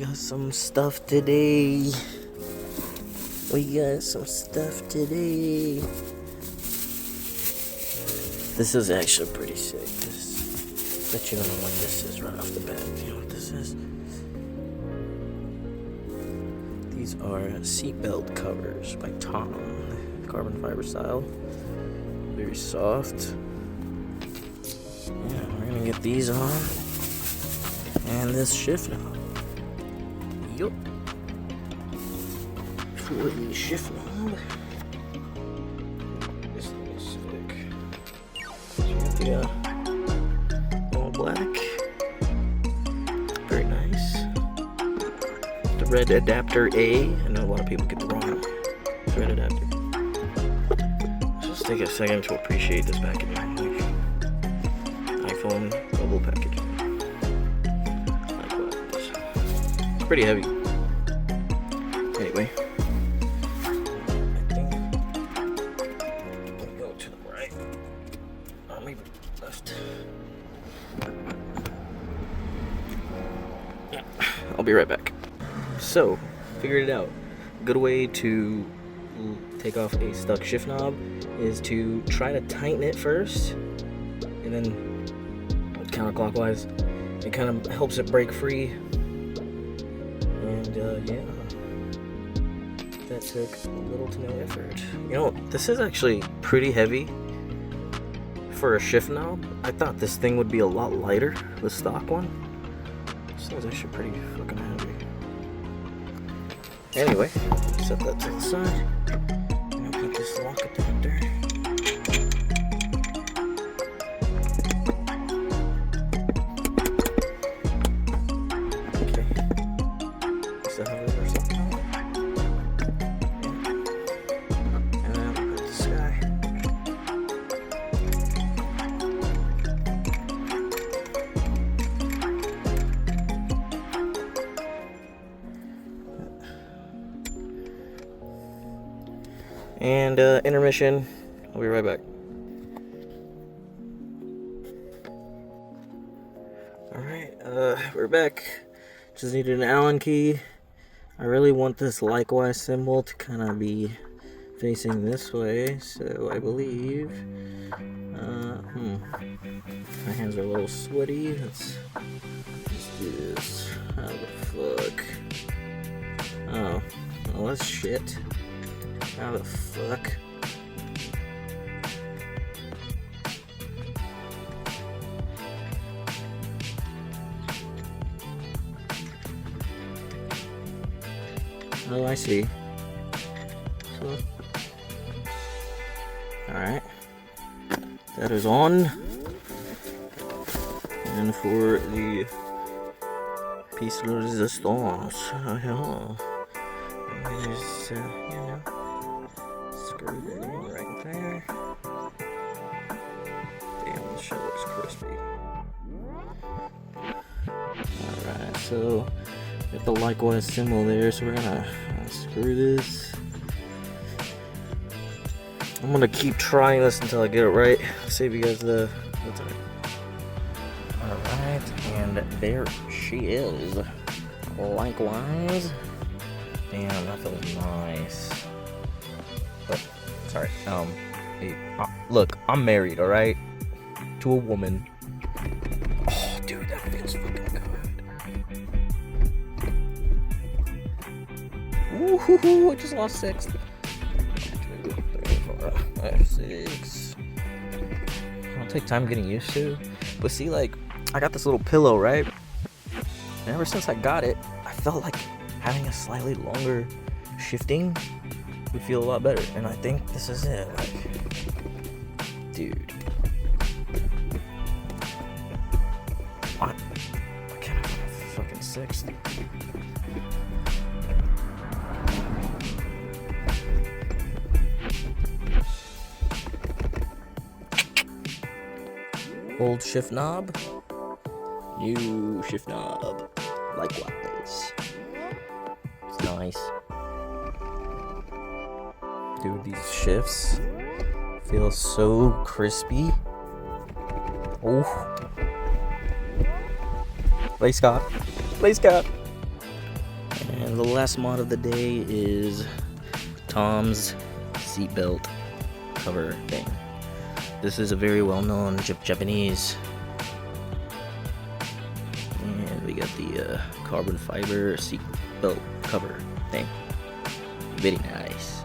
got some stuff today. This is actually pretty sick. Bet you don't know what this is right off the bat. You know what this is? These are seatbelt covers by Tom. Carbon fiber style. Very soft. Yeah, we're gonna get these on. And this shift knob. Yup. For the shift knob. This thing is sick. Yeah. All black. Very nice. The red adapter A. I know a lot of people get the wrong red adapter. Let's just take a second to appreciate this packaging. Like iPhone bubble packaging. Likewise. It's pretty heavy. Anyway. I think we'll go to the right. Or maybe left. Yeah, I'll be right back. So, figured it out. A good way to take off a stuck shift knob is to try to tighten it first, and then counterclockwise. It kind of helps it break free. And yeah, that took little to no effort. You know, this is actually pretty heavy for a shift knob. I thought this thing would be a lot lighter, the stock one. This thing's actually pretty fucking heavy. Anyway, set that to the side. I'm gonna put this lock adapter. Okay. Is that how it or something? Yeah. And then I'll put this guy. And intermission. I'll be right back. Alright, we're back. Just needed an Allen key. I really want this likewise symbol to kind of be facing this way, so I believe. My hands are a little sweaty. Let's do this. How the fuck? Oh, well, that's shit. How the fuck? Oh, I see. So, alright. That is on. And for the piece de resistance. Just, you know. Screw that in right there. Damn, this shit looks crispy. Alright, so got the likewise symbol there, so we're gonna screw this. I'm gonna keep trying this until I get it right. Save you guys the time. Alright, and there she is. Likewise. Damn, that feels nice. But, sorry, hey, look, I'm married, alright? To a woman. Oh, dude, that feels fucking good. Woohoo, I just lost 6. 2, 3, 4, 5, 6. It'll take time getting used to. But see, like, I got this little pillow, right? And ever since I got it, I felt like having a slightly longer shifting would feel a lot better, and I think this is it. Like, dude, I can't have a fucking 6th. Old shift knob, new shift knob, likewise. It's nice. Dude, these shifts feel so crispy. Oh. Play Scott. Play Scott. And the last mod of the day is Tom's seatbelt cover thing. This is a very well-known Japanese, and we got the carbon fiber seatbelt cover thing. Very nice.